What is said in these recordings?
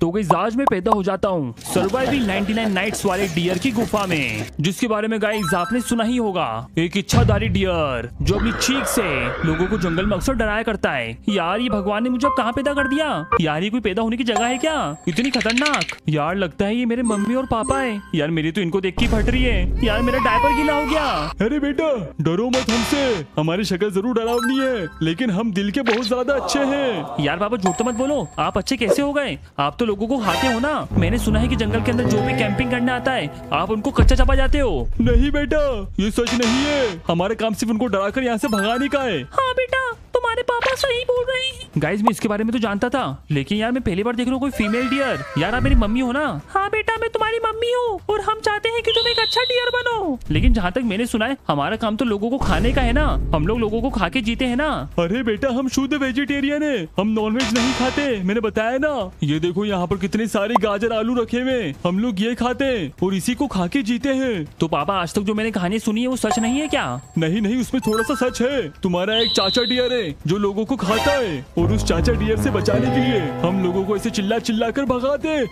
तो गाइस आज मैं पैदा हो जाता हूँ सर्वाइविंग 99 नाइट्स वाले डियर की गुफा में, जिसके बारे में गाइस आपने सुना ही होगा। एक इच्छाधारी डियर जो अपनी चीख से लोगों को जंगल में अक्सर डराया करता है। यार ये भगवान ने मुझे अब कहाँ पैदा कर दिया यार, ये कोई पैदा होने की जगह है क्या? इतनी खतरनाक यार, लगता है ये मेरे मम्मी और पापा है यार। मेरी तो इनको देख के फट रही है यार, मेरा डायपर गीला हो गया। अरे बेटा डरो मत हमसे, हमारी शक्ल जरूर डरावनी है लेकिन हम दिल के बहुत ज्यादा अच्छे हैं। यार पापा झूठ तो मत बोलो, आप अच्छे कैसे हो गए? आप तो लोगों को खाते हो ना। मैंने सुना है कि जंगल के अंदर जो भी कैंपिंग करने आता है आप उनको कच्चा चबा जाते हो। नहीं बेटा ये सच नहीं है, हमारा काम सिर्फ उनको डराकर यहाँ से भगाने का है। हाँ बेटा तुम्हारे पापा सही बोल रहे हैं। गाइस मैं इसके बारे में तो जानता था, लेकिन यार मैं पहली बार देख रहा हूँ कोई फीमेल डियर। यार आप मेरी मम्मी हो ना? हाँ बेटा मैं तुम्हारी मम्मी हूँ और हम चाहते हैं कि तुम एक अच्छा डियर बनो। लेकिन जहाँ तक मैंने सुना है हमारा काम तो लोगों को खाने का है ना, हम लोग लोगों को खा के जीते हैं ना। अरे बेटा हम शुद्ध वेजिटेरियन है, हम नॉनवेज नहीं खाते, मैंने बताया ना। ये देखो यहाँ पर कितने सारे गाजर आलू रखे हुए, हम लोग ये खाते हैं और इसी को खा के जीते हैं। तो पापा आज तक जो मैंने कहानी सुनी है वो सच नहीं है क्या? नहीं नहीं उसमें थोड़ा सा सच है। तुम्हारा एक चाचा डियर है जो लोगों को खाता है और उस चाचा डियर से बचाने के लिए हम लोगों को ऐसे चिल्ला चिल्ला कर भगाते।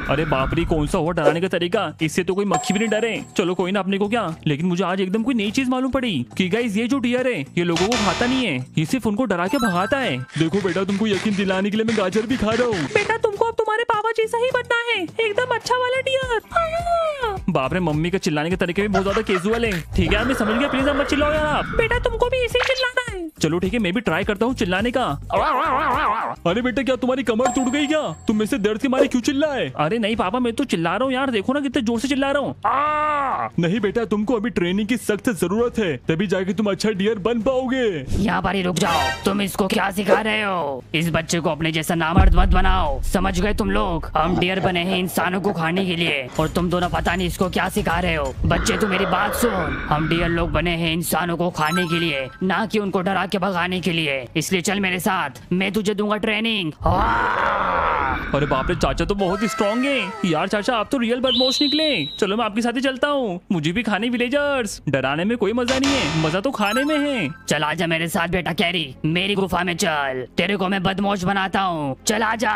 अरे बाप रे कौन सा हुआ डराने का तरीका, इससे तो कोई मक्खी भी नहीं डरे। चलो कोई ना अपने को क्या, लेकिन मुझे आज एकदम कोई नई चीज मालूम पड़ी कि गाइस ये जो डियर है ये लोगों को खाता नहीं है, ये सिर्फ उनको डरा के भगाता है। देखो बेटा तुमको यकीन दिलाने के लिए मैं गाजर भी खा रहा हूँ। बेटा तुमको अब तुम्हारे पापा जैसा ही बनना है, एकदम अच्छा वाला डियर। बाप रे मम्मी का चिल्लाने के तरीके भी बहुत ज्यादा कैजुअल है। ठीक है मैं समझ गया, प्लीज मत चिल्लाओ यार आप। बेटा तुमको भी ऐसे ही चिल्लाना है। चलो ठीक है मैं भी ट्राई करता हूँ चिल्लाने का। अरे बेटा क्या तुम्हारी कमर टूट गई क्या? तुम में से दर्द के मारे क्यों चिल्लाए? अरे नहीं पापा मैं तो चिल्ला रहा हूँ यार, देखो ना कितने जोर से चिल्ला रहा हूँ। नहीं बेटा तुमको अभी ट्रेनिंग की सख्त जरूरत है, तभी जाके तुम अच्छा डियर बन पाओगे। यहाँ पर ही रुक जाओ, तुम इसको क्या सिखा रहे हो? इस बच्चे को अपने जैसा नामर्द मत बनाओ, समझ गए तुम लोग? हम डियर बने हैं इंसानों को खाने के लिए और तुम दोनों पता नहीं इसको क्या सिखा रहे हो। बच्चे तू मेरी बात सुन, हम डियर लोग बने हैं इंसानों को खाने के लिए, ना कि उनको डरा के भगाने के लिए। इसलिए चल मेरे साथ, मैं तुझे दूंगा ट्रेनिंग। अरे बाप रे चाचा तो बहुत ही स्ट्रॉन्ग है यार। चाचा आप तो रियल बदमाश निकले। चलो मैं आपके साथ ही चलता हूँ, मुझे भी खाने विलेजर्स। डराने में कोई मजा नहीं है, मजा तो खाने में है। चल आजा मेरे साथ बेटा कैरी, मेरी गुफा में चल, तेरे को मैं बदमाश बनाता हूँ। चल आजा।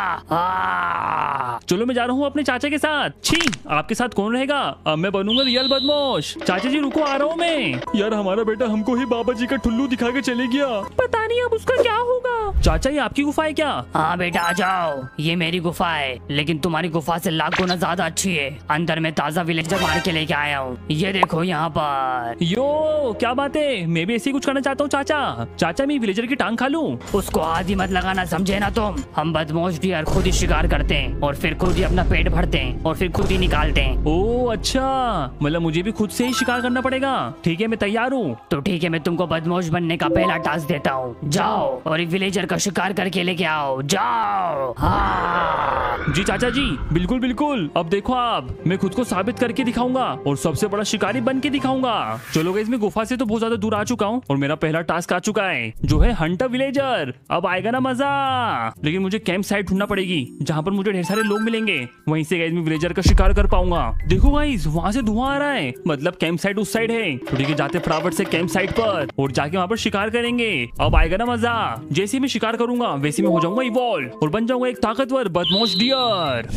चलो मैं जा रहा हूँ अपने चाचा के साथ। छी आपके साथ कौन रहेगा, अब मैं बनूंगा रियल बदमाश। चाचा जी रुको आ रहा हूँ मैं। यार हमारा बेटा हमको ही बाबा जी का ठुल्लू दिखा के चले गया, पता नहीं अब उसका क्या होगा। चाचा ये आपकी गुफा है क्या? हाँ बेटा आ जाओ, ये मेरी गुफा है, लेकिन तुम्हारी गुफा से लाख गुना ज्यादा अच्छी है। अंदर में ताजा विलेजर मार के लेके आया हूँ, ये देखो यहाँ पर। यो क्या बात है, मैं भी ऐसे ही कुछ करना चाहता हूँ चाचा। चाचा मैं विलेजर की टांग खा लूँ? उसको आदि मत लगाना समझे ना तुम। हम बदमाश डियर खुद ही शिकार करते हैं और फिर खुद ही अपना पेट भरते हैं और फिर खुद ही निकालते हैं। ओ अच्छा, मतलब मुझे भी खुद से ही शिकार करना पड़ेगा। ठीक है मैं तैयार हूँ। तो ठीक है मैं तुमको बदमाश बनने का पहला टास्क देता हूँ, जाओ और एक विलेजर का शिकार करके लेके आओ, जाओ। हाँ जी चाचा जी बिल्कुल बिल्कुल। अब देखो आप, मैं खुद को साबित करके दिखाऊंगा और सबसे बड़ा शिकारी बन के दिखाऊंगा। चलो गाइस मैं गुफा से तो बहुत ज्यादा दूर आ चुका हूँ और मेरा पहला टास्क आ चुका है जो है हंटर विलेजर। अब आएगा ना मजा। लेकिन मुझे कैंप साइट ढूंढना पड़ेगी जहाँ पर मुझे ढेर सारे लोग मिलेंगे, वहीं से गाइस मैं विलेजर का शिकार कर पाऊंगा। देखो गाइस वहाँ से धुआं आ रहा है, मतलब कैंप साइट उस साइड है। तो ठीक है जाते फटाफट से कैंप साइट पर और जाके वहाँ पर शिकार करेंगे। अब आएगा ना मजा। जैसे मैं शिकार करूंगा वैसे मैं हो जाऊंगा इवॉल्व और बन जाऊंगा एक ताकतवर बदमाश डियर।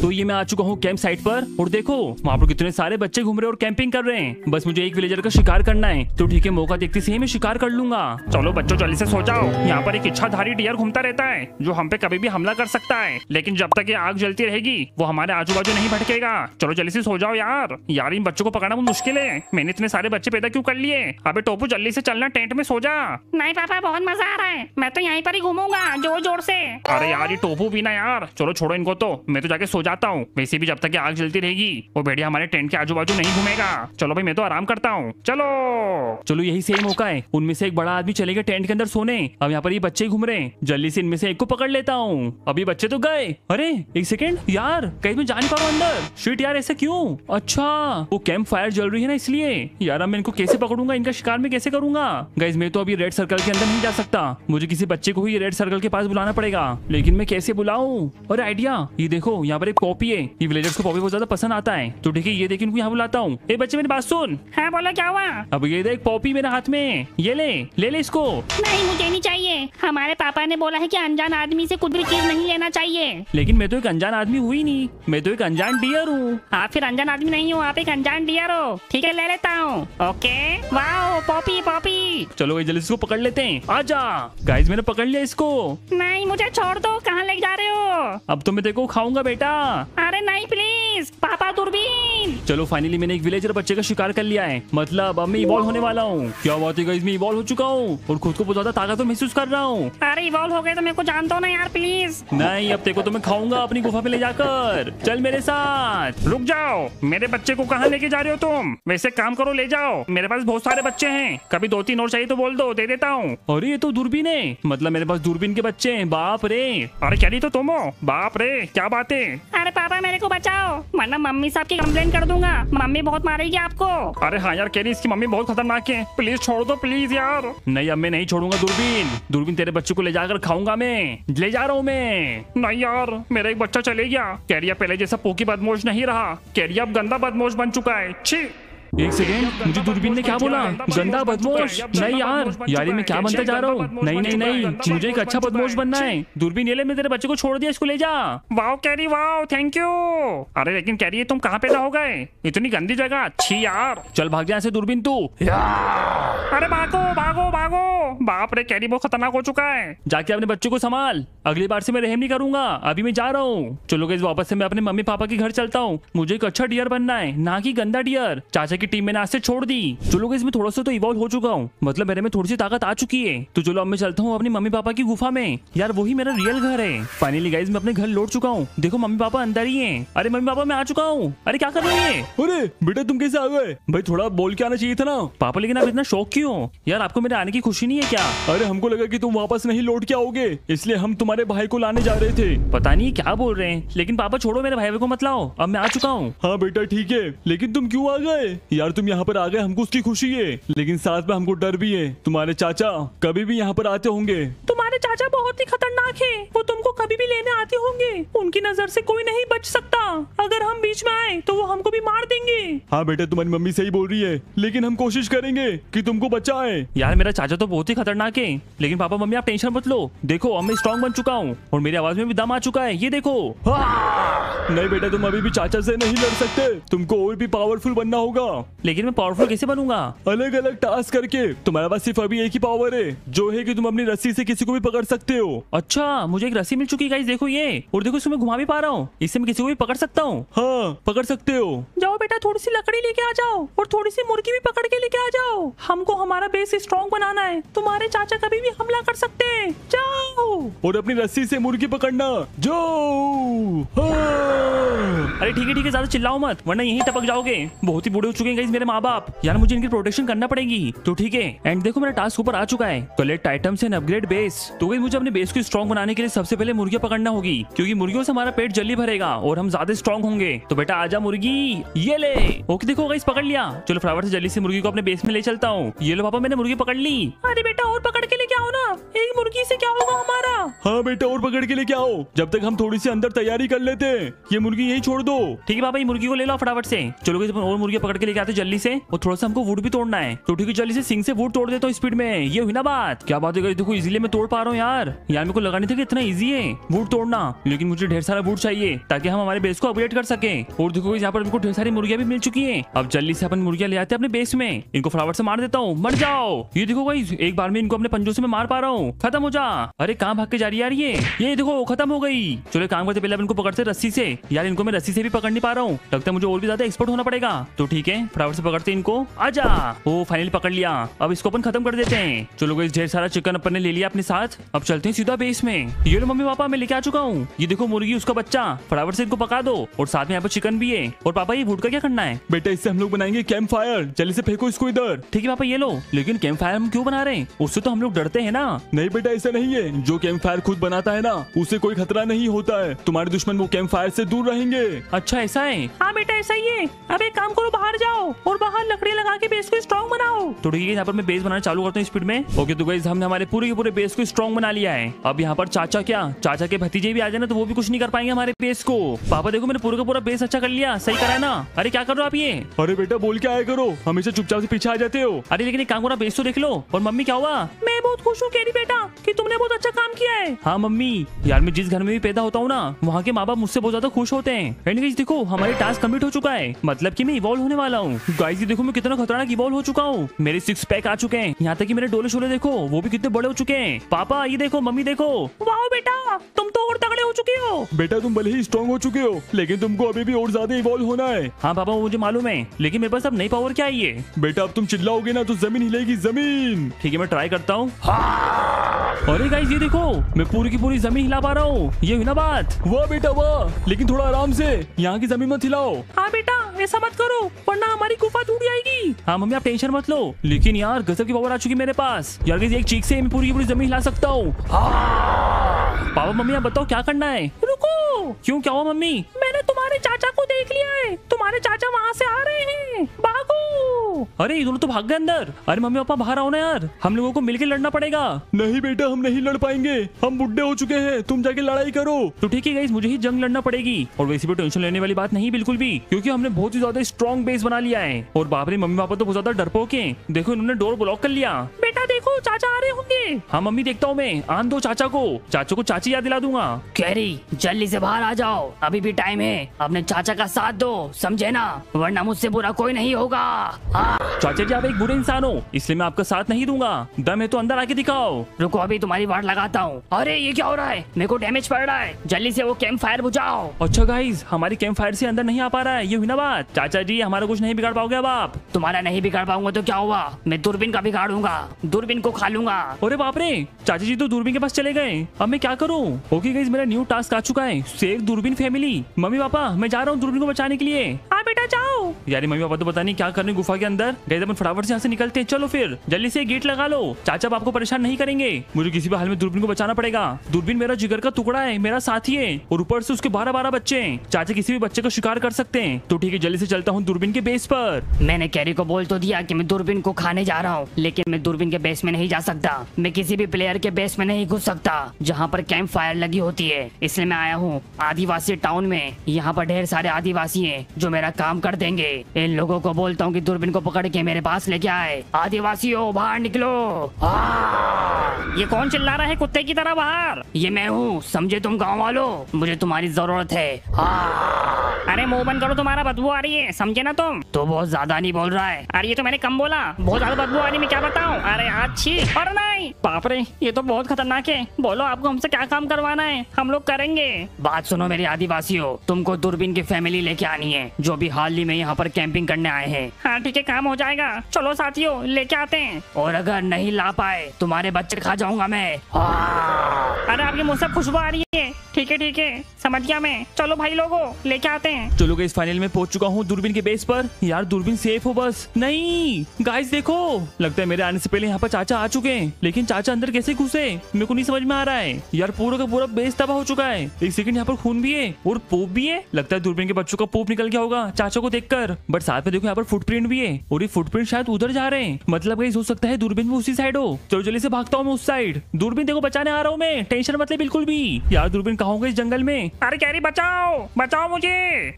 तो ये मैं आ चुका हूँ कैंप साइट पर और देखो वहाँ पर कितने सारे बच्चे घूम रहे और कैंपिंग कर रहे हैं। बस मुझे एक विलेजर का शिकार करना है। तो ठीक है मौका देखते से ही मैं शिकार कर लूंगा। चलो बच्चों जल्दी से सो जाओ, यहाँ पर एक इच्छाधारी डियर घूमता रहता है जो हम पे कभी भी हमला कर सकता है, लेकिन जब तक ये आग जलती रहेगी वो हमारे आजू बाजू नहीं भटकेगा। चलो जल्दी से सो जाओ यार। यार इन बच्चों को पकड़ना बहुत मुश्किल है, मैंने इतने सारे बच्चे पैदा क्यों कर लिए। अबे टोपू जल्दी से चलना, टेंट में सो जा। नहीं पापा बहुत मजा आ रहा है, मैं तो यहीं पर ही घूमूंगा जोर जोर से। अरे यार ये टोपू भी ना यार, चलो छोड़ो इनको, तो मैं तो जाके सो जाता हूँ। वैसे भी जब तक ये आग जलती रहेगी वो भेड़िया हमारे टेंट के आजू बाजू नहीं घूमेगा। चलो भाई मैं तो आराम करता हूँ। चलो चलो यही सही मौका है, उनमें से एक बड़ा आदमी चलेगा टेंट के अंदर सोने। अब यहाँ पर ये बच्चे घूम रहे हैं, जल्दी से इनमें से एक को पकड़ लेता हूँ। अभी बच्चे तो गए। अरे एक सेकेंड यार, कहीं मैं जा नहीं पा रहा हूँ अंदर। शिट यार ऐसा क्यों? अच्छा वो कैंप फायर जल रही है ना इसलिए। यार अब मैं इनको कैसे पकड़ूंगा, इनका शिकार मैं कैसे करूंगा? गाइस मैं तो अभी रेड सर्कल के अंदर नहीं जा सकता, मुझे किसी बच्चे को ही रेड सर्कल के पास बुलाना पड़ेगा। लेकिन मैं कैसे बुलाऊं? और आइडिया, ये देखो यहाँ पर एक पॉपी है, ये विलेजर्स को पॉपी बहुत ज्यादा पसंद आता है। तो ठीक है ये देखिए इनको यहाँ बुलाता हूँ। ए बच्चे मेरी बात सुन, हाँ बोलो क्या हुआ? अब ये देख पॉपी मेरे हाथ में, ये ले ले ले इसको। नहीं मुझे नहीं चाहिए, हमारे पापा ने बोला है कि अनजान आदमी से कुछ भी चीज नहीं लेना चाहिए। लेकिन मैं तो एक अनजान आदमी हुई नहीं, मैं तो एक अनजान डियर हूँ। आप फिर अनजान आदमी नहीं हो, आप एक अनजान डियर हो। ठीक है ले लेता हूँ। Okay wow Poppy Poppy. चलो ये जल्दी इसको पकड़ लेते हैं, आजा। गाइस मैंने पकड़ लिया इसको। नहीं मुझे छोड़ दो, कहाँ ले जा रहे हो? अब तो मैं देखो खाऊंगा बेटा। अरे नहीं प्लीज पापा दूरबीन। चलो फाइनली मैंने एक विलेजर बच्चे का शिकार कर लिया है, मतलब अब मैं इवॉल्व होने वाला हूँ। क्या बात है गाइस, मैं इवॉल्व हो चुका हूँ और खुद को बहुत ज्यादा ताकतवर महसूस कर रहा हूँ। अरे इवॉल्व हो गए तो मेरे को जान दो ना यार प्लीज। नहीं अब देखो तो मैं खाऊंगा अपनी गुफा पे ले जाकर, चल मेरे साथ। रुक जाओ, मेरे बच्चे को कहाँ लेके जा रहे हो तुम? वैसे काम करो ले जाओ, मेरे पास बहुत सारे बच्चे हैं, कभी 2-3 और चाहिए तो बोल दो, दे देता हूँ। अरे ये तो दूरबीन है, मतलब मेरे पास दूरबीन के बच्चे हैं, बाप रे। अरे क्या नहीं तो तुम हो, बाप रे क्या बात है। अरे पापा मेरे को बचाओ वरना मम्मी साहब की कंप्लेंट कर दूंगा, मम्मी बहुत मारेगी आपको। अरे हाँ यार कैरी, इसकी मम्मी बहुत खतरनाक है, प्लीज छोड़ दो प्लीज यार। नहीं अब मैं नहीं छोड़ूंगा दूरबीन, दूरबीन तेरे बच्चे को ले जाकर खाऊंगा, मैं ले जा रहा हूँ मैं। नहीं यार मेरा एक बच्चा चले गया, कैरिया पहले जैसा पोकी बदमाश नहीं रहा, कैरिया अब गंदा बदमाश बन चुका है। छी एक सेकेंड, मुझे दूरबीन ने क्या बोला? गंदा बदमाश? नहीं यार यार मैं क्या बनता जा रहा हूँ? नहीं नहीं नहीं, मुझे एक अच्छा बदमाश बनना है। दूरबीन ये ले, मैं तेरे बच्चे को छोड़ दिया, इसको ले जा। Wow carry wow, thank you. अरे लेकिन कैरी तुम कहाँ पैदा हो गए, इतनी गंदी जगह। अच्छी यार, चल भाग जा ऐसे दूरबीन तू। अरे भागो भागो भागो, बाप रे कैरी बहुत खतरनाक हो चुका है। जाके अपने बच्चे को संभाल, अगली बार से मैं रहम नहीं करूंगा, अभी मैं जा रहा हूँ। चलो गाइस वापस से मैं अपने मम्मी पापा के घर चलता हूँ, मुझे एक अच्छा डियर बनना है, ना कि गंदा डियर। चाचा की टीम मैंने आज से छोड़ दी। चलो गाइस मैं थोड़ा सा तो इवॉल्व हो चुका हूँ, मतलब मेरे में थोड़ी सी ताकत आ चुकी है। तो चलो अब मैं चलता हूँ अपनी मम्मी पापा की गुफा में, यार वही मेरा रियल घर है। फाइनली गाइस मैं अपने घर लौट चुका हूँ, देखो मम्मी पापा अंदर ही हैं। अरे मम्मी पापा मैं आ चुका हूँ। अरे क्या कर रहे हैं? अरे बेटा तुम कैसे आ गए? भाई थोड़ा बोल के आना चाहिए था ना। पापा लेकिन आप इतना शौक क्यों? यार आपको मेरे आने की खुशी नहीं है क्या? अरे हमको लगा कि तुम वापस नहीं लौट के आओगे, इसलिए हम तुम्हारे भाई को लाने जा रहे थे। पता नहीं क्या बोल रहे हैं, लेकिन पापा छोड़ो मेरे भाई को मत लाओ, अब मैं आ चुका हूँ। हाँ बेटा ठीक है, लेकिन तुम क्यों आ गए? यार तुम यहाँ पर आ गए हमको उसकी खुशी है, लेकिन साथ में हमको डर भी है, तुम्हारे चाचा कभी भी यहाँ पर आते होंगे। तुम्हारे चाचा बहुत ही खतरनाक है, वो तुमको कभी भी लेने आते होंगे, उनकी नजर से कोई नहीं बच सकता। अगर हम बीच में आए तो वो हमको भी मार देंगे। हाँ बेटा तुम्हारी मम्मी सही बोल रही है, लेकिन हम कोशिश करेंगे कि तुमको बचाएं। यार मेरा चाचा तो बहुत ही खतरनाक है, लेकिन पापा मम्मी आप टेंशन मत लो, देखो अब मैं स्ट्रॉन्ग बन चुका हूँ और मेरी आवाज में भी दम आ चुका है, ये देखो। नहीं बेटा तुम अभी भी चाचा से नहीं लड़ सकते, तुमको और भी पावरफुल बनना होगा। लेकिन मैं पावरफुल कैसे बनूंगा? अलग अलग टास्क करके। तुम्हारे पास सिर्फ अभी एक ही पावर है, जो है कि तुम अपनी रस्सी से किसी को भी पकड़ सकते हो। अच्छा मुझे एक रस्सी मिल चुकी है गाइस, देखो ये, और देखो इसमें घुमा भी पा रहा हूँ, इससे मैं किसी को भी पकड़ सकता हूँ। हाँ पकड़ सकते हो। जाओ बेटा थोड़ी सी लकड़ी लेके आ जाओ और थोड़ी सी मुर्गी भी पकड़ के लेके आ जाओ, हमको हमारा बेस स्ट्रॉन्ग बनाना है, तुम्हारे चाचा कभी भी हमला कर सकते हैं। जाओ और अपनी रस्सी से मुर्गी पकड़ना, जाओ। अरे ठीक है ज्यादा चिल्लाओ मत, वरना यहीं टपक जाओगे। बहुत ही बूढ़े हो चुके हैं गाइस मेरे माँ बाप, यार मुझे इनकी प्रोटेक्शन करना पड़ेगी। तो ठीक है, एंड देखो मेरा टास्क ऊपर आ चुका है, collect items and upgrade base. तो गाइस मुझे अपने बेस को स्ट्रॉन्ग बनाने के लिए सबसे पहले मुर्गियां पकड़ना होगी, क्योंकि मुर्गियों से हमारा पेट जल्दी भरेगा और हम ज्यादा स्ट्रॉन्ग होंगे। तो बेटा आजा मुर्गी, ये ले। ओके देखो गाइस पकड़ लिया। चलो फ्लावर से जल्दी से मुर्गी को अपने बेस में ले चलता हूँ। ये लो पापा मैंने मुर्गी पकड़ ली। अरे बेटा और पकड़ के लेके आओ ना, एक मुर्गी से क्या होगा हमारा। हाँ बेटा और पकड़ के लेके आओ, जब तक हम थोड़ी सी अंदर तैयारी कर लेते हैं। ये मुर्गी यही छोड़ दो। ठीक है पापा ये मुर्गी को ले लो फटाफट से। चलो गाइस और मुर्गी पकड़ के लेके आते जल्दी से, और थोड़ा सा हमको वुड भी तोड़ना है। तो ठीक है जल्दी से सिंग से वुड तोड़ देता हूँ स्पीड में। ये हुई ना बात, क्या बात है गाइस, देखो इजीली मैं तोड़ पा रहा हूँ यार मेरे को लगा नहीं था कि इतना इजी है वुड तोड़ना, लेकिन मुझे ढेर सारा वुड चाहिए ताकि हम हमारे बेस को अपग्रेड कर सके। और देखो यहाँ पर हमको ढेर सारी मुर्गियां भी मिल चुकी है। अब जल्दी से अपन मुर्गियां ले आते हैं अपने बेस में, इनको फ्लावर से मार देता हूँ, मर जाओ। ये देखो गाइस एक बार में इनको अपने पंजों से मैं मार पा रहा हूँ, खत्म हो जा। अरे कहाँ भाग के जा रही है यार ये देखो खत्म हो गई। चलो काम करते पहले इनको पकड़ते रस्सी से, यार इनको मैं रस्सी से भी पकड़ नहीं पा रहा हूँ, लगता है मुझे और भी ज्यादा एक्सपर्ट होना पड़ेगा। तो ठीक है फ्लावर से पकड़ते इनको, आजा। ओ फाइनली पकड़ लिया, अब इसको अपन खत्म कर देते हैं। चलो गाइस ढेर सारा चिकन अपन ने ले लिया अपने साथ, अब चलते हैं सीधा बेस में। ये लो मम्मी पापा मैं लेके आ चुका हूँ, ये देखो मुर्गी उसका बच्चा, फटाफट से इनको पका दो, और साथ में यहाँ पर चिकन भी है। और पापा ये वुड का क्या करना है? बेटा इससे हम लोग बनाएंगे कैंप फायर, जल्दी से फेंको इसको इधर। ठीक है पापा ये लो, लेकिन कैंप फायर हम क्यों बना रहे हैं? उससे तो हम लोग डरते हैं ना। नहीं बेटा ऐसा नहीं है, जो कैंप फायर खुद बनाता है ना उसे कोई खतरा नहीं होता है, तुम्हारे दुश्मन वो कैंप फायर से दूर रहेंगे। अच्छा ऐसा है। हाँ बेटा ऐसा ही है। अब एक काम करो, बाहर जाओ और बाहर लकड़ियाँ लगा के बेस को स्ट्रॉन्ग बनाओ। तो ठीक है, यहाँ पर मैं बेस बनाना चालू करता हूँ स्पीड में। ओके तो गाइस हमने हमारे पूरे के पूरे बेस को स्ट्रॉन्ग बना लिया है। अब यहाँ पर चाचा चाचा के भतीजे भी आ जाए ना तो वो भी कुछ नहीं कर पाएंगे हमारे बेस को। पापा देखो मैंने पूरा का पूरा बेस अच्छा कर लिया, सही करा है ना। अरे क्या कर रहे हो आप ये? अरे बेटा बोल के आया करो, हमेशा चुपचाप से पीछे आ जाते हो। अरे लेकिन एक काम करो, बेस तो देख लो। और मम्मी क्या हुआ? मैं बहुत खुश हूँ कैरी बेटा कि तुमने बहुत अच्छा काम किया है। हाँ मम्मी, यार मैं जिस घर में भी पैदा होता हूँ ना वहाँ के माँ बाप मुझसे बहुत ज्यादा खुश होते हैं। एंड गाइस देखो हमारी टास्क कंप्लीट हो चुका है, मतलब कि मैं इवॉल्व होने वाला हूँ। गाइस ये देखो मैं कितना खतरनाक इवॉल्व हो चुका हूँ। मेरे 6 पैक आ चुके हैं, यहाँ तक कि मेरे डोले शोले देखो वो भी कितने बड़े हो चुके हैं। पापा ये देखो, मम्मी देखो। वाह बेटा तुम तो और तगड़े हो चुके हो। बेटा तुम भले ही स्ट्रॉन्ग हो चुके हो लेकिन तुमको अभी भी और ज्यादा इवॉल्व होना है। हाँ पापा मुझे मालूम है, लेकिन मेरे पास अब नई पावर क्या है ये? बेटा अब तुम चिल्लाओगे ना तो जमीन हिलेगी, जमीन। ठीक है मैं ट्राई करता हूँ। अरे गाइस ये देखो मैं पूरी की पूरी जमीन हिला पा रहा हूँ, ये हुई ना बात। वाह बेटा वाह, लेकिन थोड़ा आराम से, यहाँ की जमीन मत हिलाओ। हाँ बेटा ऐसा मत करो वरना हमारी गुफा टूट जाएगी। हाँ मम्मी आप टेंशन मत लो, लेकिन यार गजब की पावर आ चुकी है मेरे पास। यार गाइस एक चीख से मैं पूरी की पूरी जमीन हिला सकता हूँ। पापा मम्मी आप बताओ क्या करना है? रुको, क्यों क्या हुआ मम्मी? मैंने तुम्हारे चाचा को देख लिया है, तुम्हारे चाचा वहाँ से आ रहे हैं, भागो। अरे ये दोनों तो भाग गए अंदर। अरे मम्मी पापा बाहर आओ ना यार, हम लोगों को मिलकर लड़ना पड़ेगा। नहीं बेटा हम नहीं लड़ पाएंगे, हम बुढ़े हो चुके हैं, तुम जाके लड़ाई करो। तो ठीक है गाइस मुझे ही जंग लड़ना पड़ेगी, और वैसे भी टेंशन लेने वाली बात नहीं बिल्कुल भी, क्योंकि हमने बहुत ही ज्यादा स्ट्रॉन्ग बेस बना लिया है। और बाप रे मम्मी पापा तो बहुत ज्यादा डरपोक हैं, देखो इन्होंने डोर ब्लॉक कर लिया। बेटा देखो चाचा आ रहे होंगे। हाँ मम्मी देखता हूँ मैं, आन दो चाचा को चाची याद दिला दूंगा। कैरी जल्दी से बाहर आ जाओ, अभी भी टाइम है, अपने चाचा का साथ दो, समझे ना, वरना मुझसे बुरा कोई नहीं होगा। हाँ। चाचा जी आप एक बुरे इंसान हो, इसलिए मैं आपका साथ नहीं दूंगा। दम है तो अंदर आके दिखाओ। रुको अभी तुम्हारी वाट लगाता हूँ। अरे ये क्या हो रहा है, मेरे को डैमेज पड़ रहा है, जल्दी से वो कैंप फायर बुझाओ। अच्छा गाइस हमारी कैंप फायर से अंदर नहीं आ पा रहा है, ये हुई ना बात। चाचा जी हमारा कुछ नहीं बिगाड़ पाओगे अब आप। तुम्हारा नहीं बिगाड़ पाऊंगा तो क्या हुआ, मैं दूरबीन का बिगाड़ूंगा, दूरबीन को खा लूंगा। अरे बाप रे चाचा जी तो दूरबीन के पास चले गए, अब मैं क्या करूँ? ओके गाइस मेरा न्यू टास्क आ चुका है, सेव दूरबीन फैमिली। मम्मी पापा मैं जा रहा हूँ दूरबीन को बचाने के लिए। हाँ बेटा जाओ। यार मम्मी पापा तो पता नहीं क्या करने गुफा के अंदर। गाइस अपन फटाफट से यहाँ से निकलते हैं, चलो फिर जल्दी से गेट लगा लो, चाचा आपको परेशान नहीं करेंगे। मुझे किसी भी हाल में दूरबीन को बचाना पड़ेगा। दूरबीन मेरा जिगर का टुकड़ा है, मेरा साथी है, और ऊपर से उसके 12-12 बच्चे हैं। चाचा किसी भी बच्चे का शिकार कर सकते हैं। तो ठीक है जल्दी से चलता हूँ दूरबीन के बेस पर। मैंने कैरी को बोल तो दिया कि मैं दूरबीन को खाने जा रहा हूँ, लेकिन मैं दूरबीन के बेस में नहीं जा सकता, मैं किसी भी प्लेयर के बेस में नहीं घुस सकता जहाँ पर कैंप फायर लगी होती है। इसलिए मैं आया हूँ आदिवासी टाउन में, यहाँ पर ढेर सारे आदिवासी हैं जो मेरा काम कर देंगे। इन लोगों को बोलता हूँ कि दूरबीन को पकड़ के मेरे पास लेके आए। आदिवासियों बाहर निकलो। ये कौन चिल्ला रहा है कुत्ते की तरह बाहर? ये मैं हूँ, समझे तुम गाँव वालों, मुझे तुम्हारी जरूरत है। अरे मुंह बंद करो, तुम्हारा बदबू आ रही है, समझे ना तुम? तो बहुत ज्यादा नहीं बोल रहा है। अरे ये तो मैंने कम बोला, बहुत ज्यादा बदबू आ रही, मैं क्या बताऊं? अरे अच्छी और नहीं, बाप रे ये तो बहुत खतरनाक है। बोलो आपको हमसे क्या काम करवाना है, हम लोग करेंगे। बात सुनो मेरे आदिवासियों, तुमको दूरबीन की फैमिली लेके आनी है जो भी हाल ही में यहाँ पर कैंपिंग करने आए हैं। हाँ ठीक है काम हो जाएगा, चलो साथियों लेके आते हैं। और अगर नहीं ला पाए तुम्हारे बच्चे खा जाऊंगा मैं। अरे आपके मुंह से खुशबू आ रही है। ठीक है समझ गया मैं, चलो भाई लोगों लेके आते हैं। चलो गाइस फाइनल में पहुंच चुका हूँ दूरबीन के बेस पर। यार दूरबीन सेफ हो बस। नहीं गाइस देखो, लगता है मेरे आने से पहले यहाँ पर चाचा आ चुके हैं, लेकिन चाचा अंदर कैसे घुसे मेरे को नहीं समझ में आ रहा है। यार पूरा का पूरा बेस तबाह हो चुका है। एक सेकंड, यहाँ पर खून भी है और पोप भी है। लगता है दूरबीन के बच्चों का पोप निकल गया होगा चाचा को देखकर। बट साथ में देखो यहाँ पर फुटप्रिंट भी है, और ये फुटप्रिंट शायद उधर जा रहे हैं, मतलब गाइस हो सकता है दूरबीन में उसी साइड हो। चलो जल्दी से भागता हूँ मैं उस साइड। दूरबीन देखो बचाने आ रहा हूँ मैं, टेंशन मत ले बिल्कुल भी। यार दूरबीन कहाँ होगा इस जंगल में? अरे कैरी बचाओ मुझे।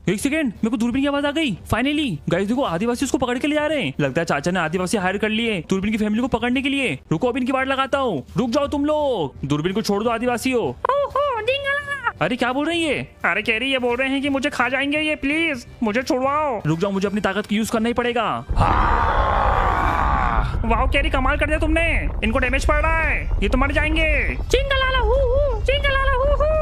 एक सेकंड, मेरे को दूरबीन की आवाज आ गई फाइनली। गाइस देखो आदिवासी उसको पकड़ के ले जा रहे हैं, लगता है चाचा ने आदिवासी हायर कर लिए दूरबीन की फैमिली को पकड़ने के लिए। रुको अभी इनकी वाट लगाता हूँ, रुक जाओ तुम लोग, दूरबीन को छोड़ दो आदिवासियों। ओहो डिंगला। अरे क्या बोल रही है? अरे कैरी ये बोल रहे हैं कि मुझे खा जाएंगे ये, प्लीज मुझे छुड़वाओ। रुक जाओ, मुझे अपनी ताकत की यूज करना ही पड़ेगा। वाह कैरी कमाल कर दिया तुमने, इनको डैमेज पड़ रहा है, ये तो मर जाएंगे। चिंगलाला हू हू, चिंगलाला हू हू।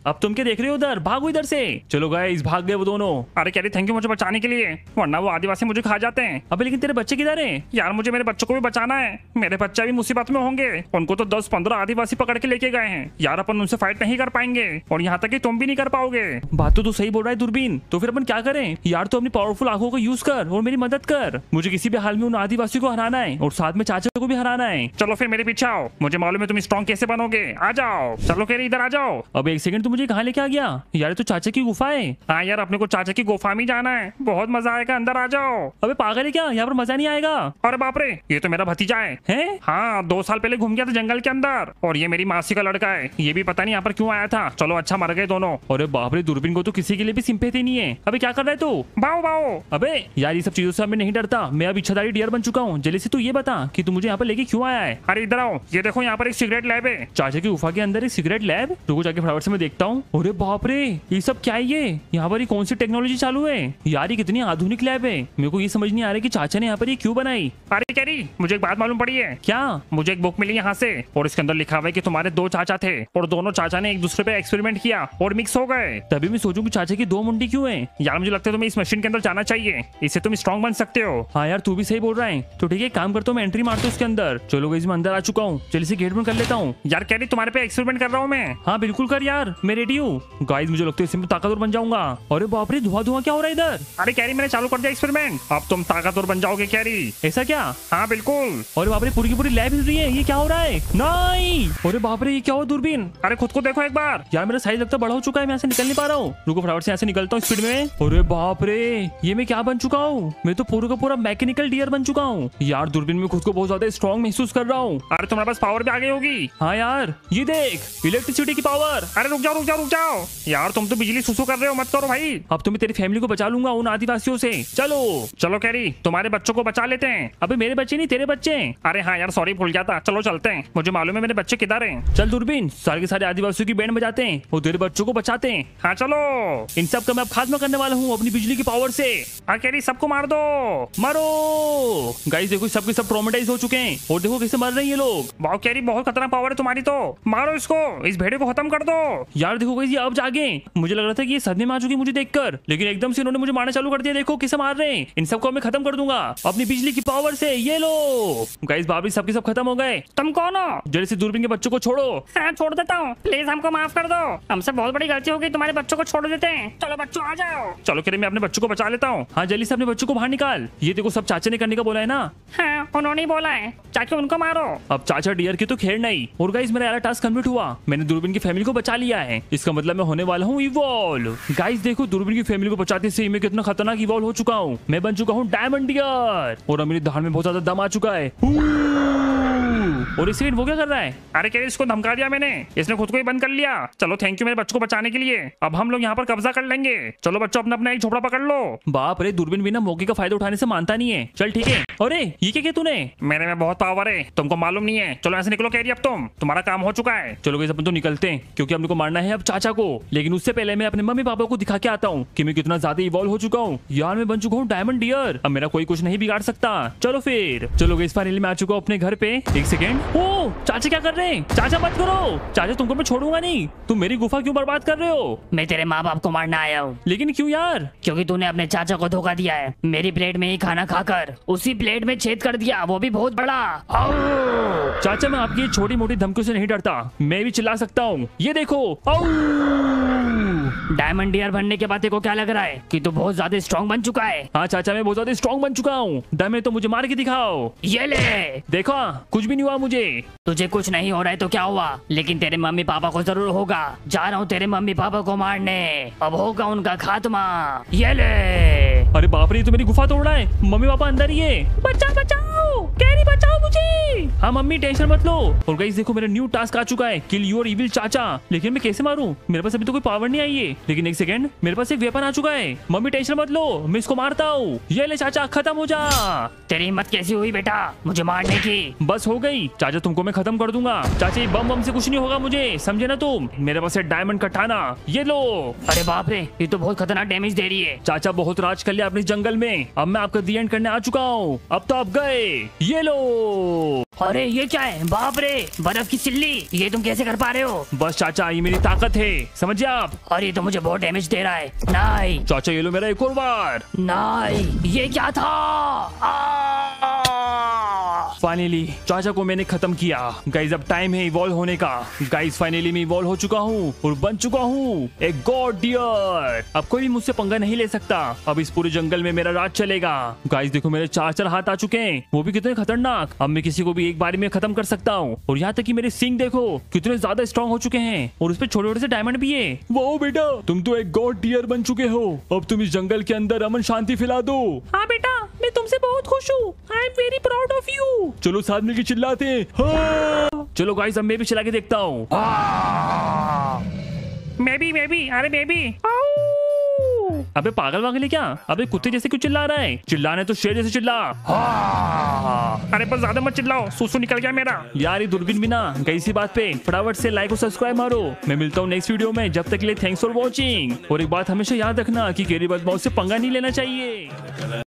अब तुम क्या देख रहे हो उधर? भागो इधर से। चलो गाइस भाग गए वो दोनों। अरे कैरी थैंक यू मुझे बचाने के लिए, वरना वो आदिवासी मुझे खा जाते हैं। अबे लेकिन तेरे बच्चे किधर हैं? यार मुझे मेरे बच्चों को भी बचाना है, मेरे बच्चे भी मुसीबत में होंगे। उनको तो 10-15 आदिवासी पकड़ के लेके गए हैं यार, अपन उनसे फाइट नहीं कर पाएंगे, और यहाँ तक कि तुम भी नहीं कर पाओगे। बात तो सही बोल रहा है दूरबीन, तो फिर अपन क्या करें? यार तो अपनी पावरफुल आंखों को यूज कर और मेरी मदद कर। मुझे किसी भी हाल में उन आदिवासी को हराना है, और साथ में चाचा को भी हराना है। चलो फिर मेरे पीछे आओ, मुझे मालूम है तुम स्ट्रॉन्ग कैसे बनोगे, आ जाओ। चलो कैरी इधर आ जाओ। अब एक सेकंड, तुम मुझे कहाँ लेके आ गया? यार ये तो चाचा की गुफा है। हाँ यार, अपने को चाचा की गुफा में जाना है, बहुत मजा आएगा, अंदर आ जाओ। अबे पागल है क्या? यहाँ पर मजा नहीं आएगा। अरे बाप रे, ये तो मेरा भतीजा है। हैं? हाँ, 2 साल पहले घूम गया था जंगल के अंदर, और ये मेरी मासी का लड़का है। ये भी पता नहीं यहाँ पर क्यों आया था। चलो अच्छा, मर गए दोनों। अरे बाप रे, दूरबीन को तो किसी के लिए भी सिंपैथी नहीं है। अबे क्या कर रहा है तू? बाओ बाओ। अबे यार, ये सब चीजों से मैं नहीं डरता। मैं अब इच्छाधारी डियर बन चुका हूँ। जल्दी से तू ये बता कि तू मुझे यहाँ पर लेके क्यों आया है? अरे इधर आओ, ये देखो यहाँ पर एक सिगरेट लैब है। चाचा की गुफा के अंदर एक सिगरेट लैब? रुको जाके फटाफट से मैं देखता हूँ। अरे बाप रे, ये सब क्या है? ये यहाँ पर ये कौन सी टेक्नोलॉजी चालू है यार? ये कितनी आधुनिक लैब है। मेरे को ये समझ नहीं आ रहा कि चाचा ने यहाँ पर ये क्यों बनाई। अरे कैरी, मुझे एक बात मालूम पड़ी है। क्या? मुझे एक बुक मिली यहाँ से, और इसके अंदर लिखा हुआ है कि तुम्हारे 2 चाचा थे, और दोनों चाचा ने एक दूसरे पे एक्सपेरिमेंट किया और मिक्स हो गए। तभी मैं सोचूं कि चाचा की 2 मुंडी क्यों है। यार मुझे लगता है तुम्हें इस मशीन के अंदर जाना चाहिए, इससे तुम स्ट्रॉन्ग बन सकते हो। हाँ यार, तू भी सही बोल रहा है। तो ठीक है, काम करता हूँ, मैं एंट्री मारता हूँ इसके अंदर। चलो गाइस, मैं अंदर आ चुका हूँ। जल्दी से गेट बंद कर लेता हूँ। यार कैरी, तुम्हारे पे एक्सपेरिमेंट कर रहा हूँ मैं। हाँ बिल्कुल कर यार, मैं रेडी हूँ। गाइस मुझे लगता है इससे मैं ताकतवर बन जाऊंगा। अरे बाप रे, धुआं धुआं क्या हो रहा है इधर? अरे कैरी, मैंने चालू कर दिया एक्सपेरिमेंट, अब तुम ताकतवर बन जाओगे कैरी। ऐसा क्या? हाँ बिल्कुल। अरे बाप रे, पूरी की पूरी लैब हिल रही है। ये क्या हो रहा है? नहीं, अरे बाप रे, ये क्या हुआ? दूरबीन? अरे खुद को देखो एक बार। यार मेरा साइज लगता बड़ा हो चुका है, मैं यहाँ से निकल नहीं पा रहा हूँ। रुको फटाफट से यहाँ से निकलता हूँ स्पीड में। अरे बाप रे, ये मैं क्या बन चुका हूँ? मैं तो पूरा का पूरा मैकेनिकल डियर बन चुका हूँ। यार दूरबीन में खुद को बहुत ज्यादा स्ट्रॉन्ग महसूस कर रहा हूँ। अरे तुम्हारे पास पावर भी आ गई होगी। हाँ यार, ये देख, इलेक्ट्रिसिटी की पावर। अरे रुक जाओ रुक जाओ रुक जाओ, यार तुम तो बिजली सुसु कर रहे हो, मत करो भाई। अब तो मैं तेरी फैमिली को बचा लूंगा उन आदिवासियों से। चलो चलो कैरी, तुम्हारे बच्चों को बचा लेते हैं। अबे मेरे बच्चे नहीं, तेरे बच्चे। अरे हाँ यार, सॉरी भूल गया था। चलो चलते हैं, मुझे मालूम है मेरे बच्चे किधर हैं। चल दूरबीन, सारे के सारे आदिवासियों की बैंड बजाते हैं और तेरे बच्चों को बचाते हैं। हाँ चलो। इन सब का मैं अब खात्मा करने वाला हूँ अपनी बिजली की पावर से। हाँ कैरी, सबको मार दो। मारो। गाइस देखो, सबके सब ट्रॉमेटाइज हो चुके हैं और देखो कैसे मर रहे हैं ये लोग। वाह कैरी, बहुत खतरनाक पावर है तुम्हारी तो। मारो इसको, इस भेड़े को खत्म कर दो। यार देखो गाइस, ये अब जागे। मुझे लग रहा था कि ये सदमे में आ चुकी मुझे देखकर, लेकिन एकदम से इन्होंने मुझे मारना चालू कर दिया। देखो कैसे मार रहे हैं। इन सबको मैं खत्म कर दूंगा अपनी बिजली की पावर से। ये लो गाइस, बाबरी सबके सब खत्म हो गए। तुम कौन हो? जल्दी से दूरबीन के बच्चों को छोड़ो। हाँ छोड़ देता हूँ, प्लीज हमको माफ कर दो, हमसे बहुत बड़ी गलती हो गई, तुम्हारे बच्चों को छोड़ देते हैं। चलो बच्चों आ जाओ। चलो कैरी, मैं अपने बच्चों को बचा लेता हूँ। हाँ जल्दी से अपने बच्चों को बाहर निकाल। ये देखो, सब चाचा ने करने का बोला है ना। हाँ उन्होंने ही बोला है, जाके उनको मारो। अब चाचा डियर की तो खैर नहीं। और गाइस, मेरा वाला टास्क कंप्लीट हुआ। मैंने दूरबीन की फैमिली को बचा लिया है। इसका मतलब मैं होने वाला हूँ इवॉल्व। गाइस देखो, दूरबीन की फैमिली को बचाते से ही मैं कितना खतरनाक इवॉल्व हो चुका हूँ। मैं बन चुका हूँ डायमंड डियर, और अब मेरी धान में बहुत ज्यादा दम आ चुका है। और इस सेकंड वो क्या कर रहा है? अरे कैरी, इसको धमका दिया मैंने, इसने खुद को ही बंद कर लिया। चलो थैंक यू मेरे बच्चों को बचाने के लिए। अब हम लोग यहाँ पर कब्जा कर लेंगे। चलो बच्चों, अपना अपना एक झोपड़ा पकड़ लो। बाप रे, दूरबीन बिना मौके का फायदा उठाने से मानता नहीं है। चल ठीक है। अरे ये क्या किया तूने? मेरे में बहुत पावर है, तुमको मालूम नहीं है। चलो ऐसे निकलो कैरी, अब तुम्हारा काम हो चुका है। चलो गाइस, अपन तो निकलते हैं क्योंकि हमने को मारना है अब चाचा को। लेकिन उससे पहले मैं अपने मम्मी पापा को दिखा के आता हूँ कि मैं कितना ज्यादा इवॉल्व हो चुका हूँ। यार मैं बन चुका हूँ डायमंड डियर। अब मेरा कोई कुछ नहीं बिगाड़ सकता। चलो फिर, चलो गाइस, फाइनली मैं आ चुका हूँ अपने घर पे। एक सेकेंड। ओ चाचा क्या कर रहे हैं? चाचा मत करो। चाचा तुमको मैं छोड़ूंगा नहीं। तुम मेरी गुफा क्यों बर्बाद कर रहे हो? मैं तेरे माँ बाप को मारना आया हूँ। लेकिन क्यों यार? क्योंकि तूने अपने चाचा को धोखा दिया है। मेरी प्लेट में ही खाना खाकर उसी प्लेट में छेद कर दिया, वो भी बहुत बड़ा। चाचा मैं आपकी छोटी मोटी धमकियों से नहीं डरता, मैं भी चिल्ला सकता हूँ। ये देखो। डायमंड डियर बनने के बाद तेरे को क्या लग रहा है कि तू बहुत ज्यादा स्ट्रॉन्ग बन चुका है? हाँ चाचा, मैं बहुत ज्यादा स्ट्रॉन्ग बन चुका हूँ। डायमंड तो मुझे मार के दिखाओ। ये ले, देखो कुछ भी नहीं हुआ मुझे। तुझे कुछ नहीं हो रहा है तो क्या हुआ, लेकिन तेरे मम्मी पापा को जरूर होगा। जा रहा हूँ तेरे मम्मी पापा को मारने, अब होगा उनका खात्मा। ये ले। अरे बाप रे, ये तो मेरी गुफा तोड़ रहा है। मम्मी पापा अंदर ही है। बचाओ बचाओ, कैरी बचाओ मुझे। हाँ मम्मी, टेंशन मत लो। और गाइस देखो, मेरा न्यू टास्क आ चुका है, किल योर इविल चाचा। लेकिन मैं कैसे मारूं? मेरे पास अभी तो कोई पावर नहीं आई है। लेकिन एक सेकंड, मेरे पास एक वेपन आ चुका है। मम्मी टेंशन मत लो, मैं इसको मारता हूँ। ये ले चाचा, खत्म हो जा। तेरी हिम्मत कैसी हुई बेटा मुझे मारने की? बस हो गई चाचा, तुमको मैं खत्म कर दूंगा। चाचा ये बम से कुछ नहीं होगा मुझे, समझे ना तुम? मेरे पास है डायमंड का ठाना, ये लो। अरे बाप रे, ये तो बहुत खतरनाक डैमेज दे रही है। चाचा बहुत राज कर लिया अपने जंगल में, अब मैं आपका दी एंड करने आ चुका हूँ। अब तो आप गए, ये लो। अरे ये क्या है? बाप रे, बर्फ की सिल्ली, ये तुम कैसे कर पा रहे हो? बस चाचा, ये मेरी ताकत है, समझिए आप। और ये तो मुझे बहुत डैमेज दे रहा है। नहीं चाचा ये लो मेरा एक और बार। नहीं, ये क्या था? फाइनली चाचा को मैंने खत्म किया। गाइस अब टाइम है इवॉल्व होने का। गाइस फाइनली मैं इवॉल्व हो चुका हूँ और बन चुका हूँ एक गॉड डियर। अब कोई भी मुझसे पंगा नहीं ले सकता। अब इस पूरे जंगल में मेरा राज चलेगा। गाइस देखो मेरे 4 हाथ आ चुके हैं, वो भी कितने खतरनाक। अब मैं किसी को भी एक बारी में खत्म कर सकता हूँ। और यहाँ तक कि मेरे सिंग देखो कितने ज्यादा स्ट्रॉन्ग हो चुके हैं और उसपे छोटे छोटे से डायमंड भी है। वाओ बेटा, तुम तो एक गॉड डियर बन चुके हो। अब तुम इस जंगल के अंदर अमन शांति फैला दो। हाँ बेटा, मैं तुमसे बहुत खुश हूँ। I am very proud of you. चलो साथ मिलकर चिल्लाते हैं। हाँ। चलो गाइस अब मैं भी चला के देखता हूँ। मैं भी अरे मैं भी। अबे पागल वागल है क्या? अबे कुत्ते जैसे क्यों चिल्ला रहा है? चिल्लाने तो शेर जैसे चिल्ला। अरे पर ज्यादा मत चिल्लाओ, सुसु निकल गया मेरा। यार ये दूरबीन भी ना गई सी बात पे फटाफट से लाइक और सब्सक्राइब मारो। मैं मिलता हूँ नेक्स्ट वीडियो में, जब तक के लिए थैंक्स फॉर वॉचिंग। और एक बात हमेशा याद रखना कि केरी बदमाश से पंगा नहीं लेना चाहिए।